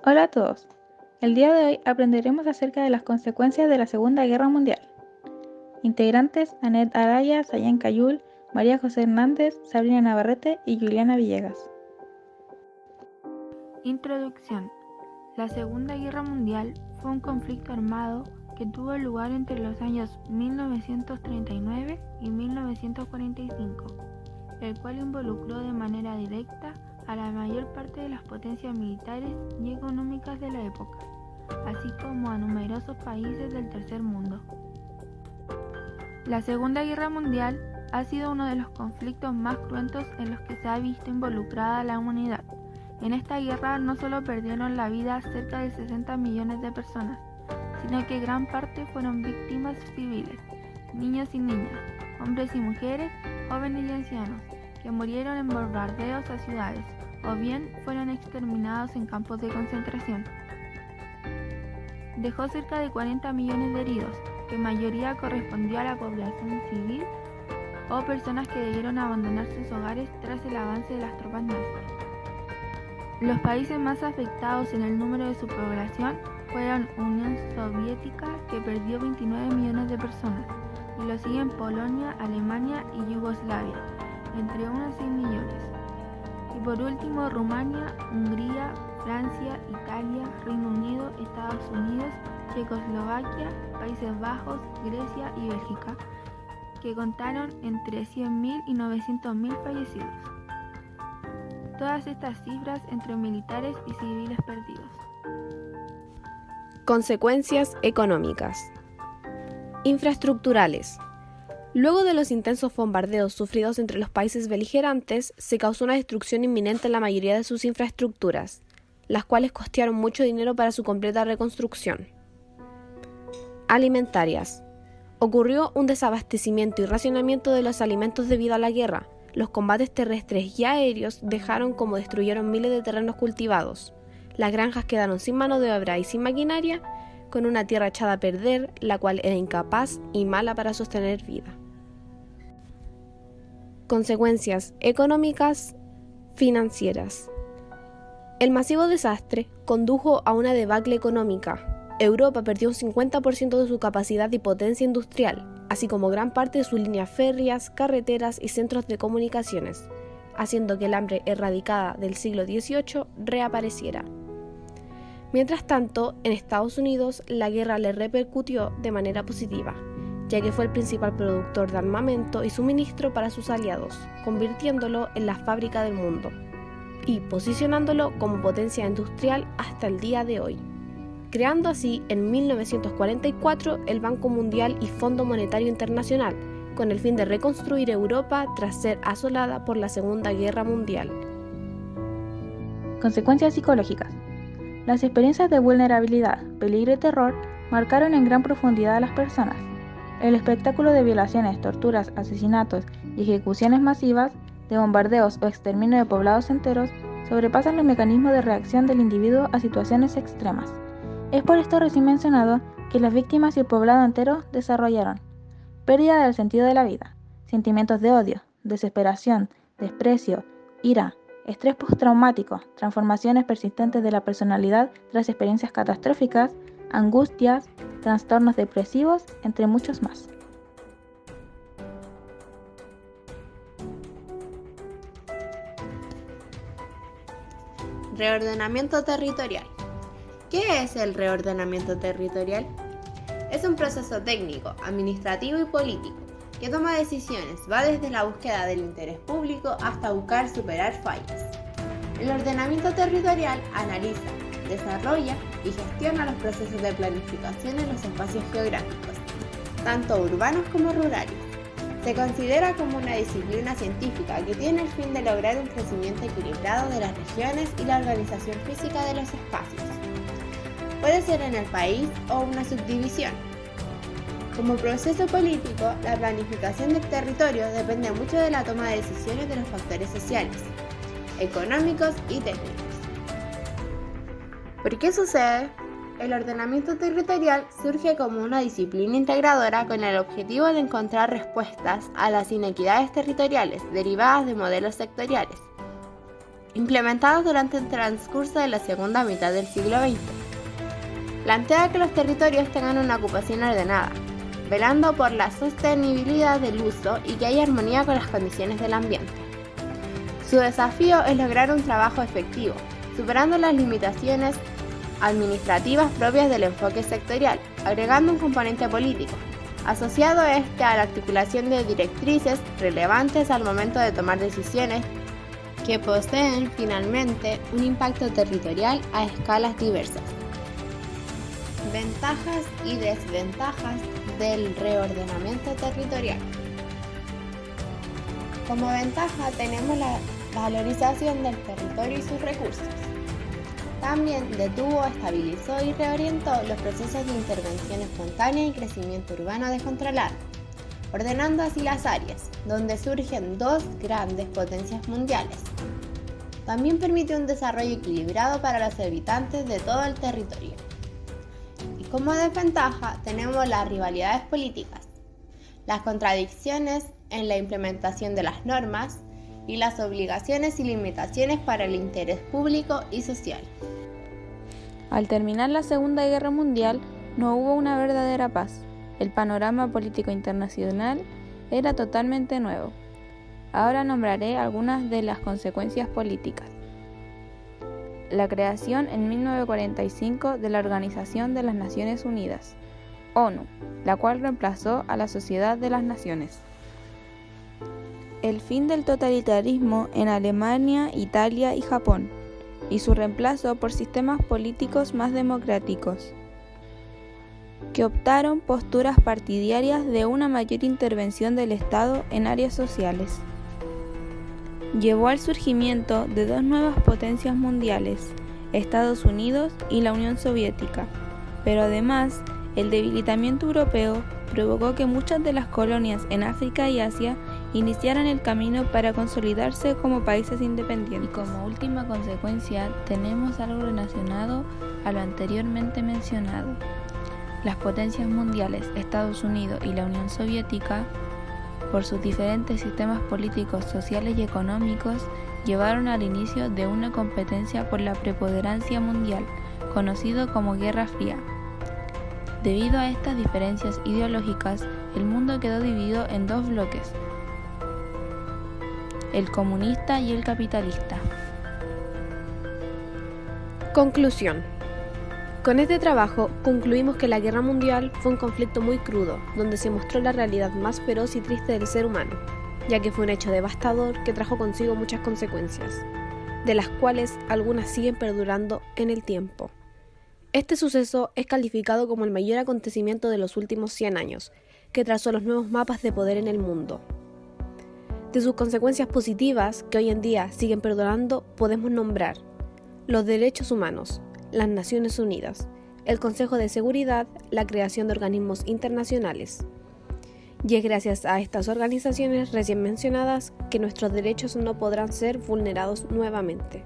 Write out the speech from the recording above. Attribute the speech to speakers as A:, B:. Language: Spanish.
A: Hola a todos. El día de hoy aprenderemos acerca de las consecuencias de la Segunda Guerra Mundial. Integrantes: Anet Araya, Sayan Cayul, María José Hernández, Sabrina Navarrete y Juliana Villegas.
B: Introducción. La Segunda Guerra Mundial fue un conflicto armado que tuvo lugar entre los años 1939 y 1945, el cual involucró de manera directa a la mayor parte de las potencias militares y económicas de la época, así como a numerosos países del tercer mundo. La Segunda Guerra Mundial ha sido uno de los conflictos más cruentos en los que se ha visto involucrada la humanidad. En esta guerra no solo perdieron la vida cerca de 60 millones de personas, sino que gran parte fueron víctimas civiles, niños y niñas, hombres y mujeres, jóvenes y ancianos, que murieron en bombardeos a ciudades, o bien fueron exterminados en campos de concentración. Dejó cerca de 40 millones de heridos, que mayoría correspondió a la población civil o personas que debieron abandonar sus hogares tras el avance de las tropas nazis. Los países más afectados en el número de su población fueron Unión Soviética, que perdió 29 millones de personas, y lo siguen Polonia, Alemania y Yugoslavia, entre 1 a 6 millones. Y por último Rumania, Hungría, Francia, Italia, Reino Unido, Estados Unidos, Checoslovaquia, Países Bajos, Grecia y Bélgica, que contaron entre 100.000 y 900.000 fallecidos. Todas estas cifras entre militares y civiles perdidos.
C: Consecuencias económicas. Infraestructurales. Luego de los intensos bombardeos sufridos entre los países beligerantes, se causó una destrucción inminente en la mayoría de sus infraestructuras, las cuales costearon mucho dinero para su completa reconstrucción. Alimentarias. Ocurrió un desabastecimiento y racionamiento de los alimentos debido a la guerra. Los combates terrestres y aéreos dejaron como destruyeron miles de terrenos cultivados. Las granjas quedaron sin mano de obra y sin maquinaria, con una tierra echada a perder, la cual era incapaz y mala para sostener vida. Consecuencias económicas, financieras. El masivo desastre condujo a una debacle económica. Europa perdió un 50% de su capacidad y potencia industrial, así como gran parte de sus líneas férreas, carreteras y centros de comunicaciones, haciendo que el hambre erradicada del siglo XVIII reapareciera. Mientras tanto, en Estados Unidos la guerra le repercutió de manera positiva, ya que fue el principal productor de armamento y suministro para sus aliados, convirtiéndolo en la fábrica del mundo y posicionándolo como potencia industrial hasta el día de hoy, creando así en 1944 el Banco Mundial y Fondo Monetario Internacional, con el fin de reconstruir Europa tras ser asolada por la Segunda Guerra Mundial.
A: Consecuencias psicológicas. Las experiencias de vulnerabilidad, peligro y terror marcaron en gran profundidad a las personas. El espectáculo de violaciones, torturas, asesinatos y ejecuciones masivas, de bombardeos o exterminio de poblados enteros, sobrepasan los mecanismos de reacción del individuo a situaciones extremas. Es por esto recién mencionado que las víctimas y el poblado entero desarrollaron pérdida del sentido de la vida, sentimientos de odio, desesperación, desprecio, ira, estrés postraumático, transformaciones persistentes de la personalidad tras experiencias catastróficas, angustias, trastornos depresivos, entre muchos más.
D: Reordenamiento territorial. ¿Qué es el reordenamiento territorial? Es un proceso técnico, administrativo y político que toma decisiones, va desde la búsqueda del interés público hasta buscar superar fallas. El ordenamiento territorial analiza, desarrolla y gestiona los procesos de planificación en los espacios geográficos, tanto urbanos como rurales. Se considera como una disciplina científica que tiene el fin de lograr un crecimiento equilibrado de las regiones y la organización física de los espacios. Puede ser en el país o una subdivisión. Como proceso político, la planificación del territorio depende mucho de la toma de decisiones de los factores sociales, económicos y técnicos. ¿Por qué sucede? El ordenamiento territorial surge como una disciplina integradora con el objetivo de encontrar respuestas a las inequidades territoriales derivadas de modelos sectoriales. implementados durante el transcurso de la segunda mitad del siglo XX. Plantea que los territorios tengan una ocupación ordenada, velando por la sostenibilidad del uso y que haya armonía con las condiciones del ambiente. Su desafío es lograr un trabajo efectivo, superando las limitaciones administrativas propias del enfoque sectorial, agregando un componente político, asociado a la articulación de directrices relevantes al momento de tomar decisiones que poseen finalmente un impacto territorial a escalas diversas. Ventajas y desventajas del reordenamiento territorial. Como ventaja tenemos la valorización del territorio y sus recursos. También detuvo, estabilizó y reorientó los procesos de intervención espontánea y crecimiento urbano descontrolado, ordenando así las áreas, donde surgen dos grandes potencias mundiales. También permite un desarrollo equilibrado para los habitantes de todo el territorio. Y como desventaja tenemos las rivalidades políticas, las contradicciones en la implementación de las normas y las obligaciones y limitaciones para el interés público y social.
A: Al terminar la Segunda Guerra Mundial, no hubo una verdadera paz. El panorama político internacional era totalmente nuevo. Ahora nombraré algunas de las consecuencias políticas. La creación en 1945 de la Organización de las Naciones Unidas, ONU, la cual reemplazó a la Sociedad de las Naciones. El fin del totalitarismo en Alemania, Italia y Japón, y su reemplazo por sistemas políticos más democráticos, que optaron posturas partidarias de una mayor intervención del Estado en áreas sociales. Llevó al surgimiento de dos nuevas potencias mundiales, Estados Unidos y la Unión Soviética, pero además el debilitamiento europeo provocó que muchas de las colonias en África y Asia iniciaran el camino para consolidarse como países independientes. Y como última consecuencia tenemos algo relacionado a lo anteriormente mencionado. Las potencias mundiales, Estados Unidos y la Unión Soviética, por sus diferentes sistemas políticos, sociales y económicos, llevaron al inicio de una competencia por la preponderancia mundial, conocido como Guerra Fría. Debido a estas diferencias ideológicas, el mundo quedó dividido en dos bloques, el comunista y el capitalista.
C: Conclusión. Con este trabajo concluimos que la Guerra Mundial fue un conflicto muy crudo, donde se mostró la realidad más feroz y triste del ser humano, ya que fue un hecho devastador que trajo consigo muchas consecuencias, de las cuales algunas siguen perdurando en el tiempo. Este suceso es calificado como el mayor acontecimiento de los últimos 100 años, que trazó los nuevos mapas de poder en el mundo. De sus consecuencias positivas, que hoy en día siguen perdurando, podemos nombrar los derechos humanos, las Naciones Unidas, el Consejo de Seguridad, la creación de organismos internacionales. Y es gracias a estas organizaciones recién mencionadas que nuestros derechos no podrán ser vulnerados nuevamente.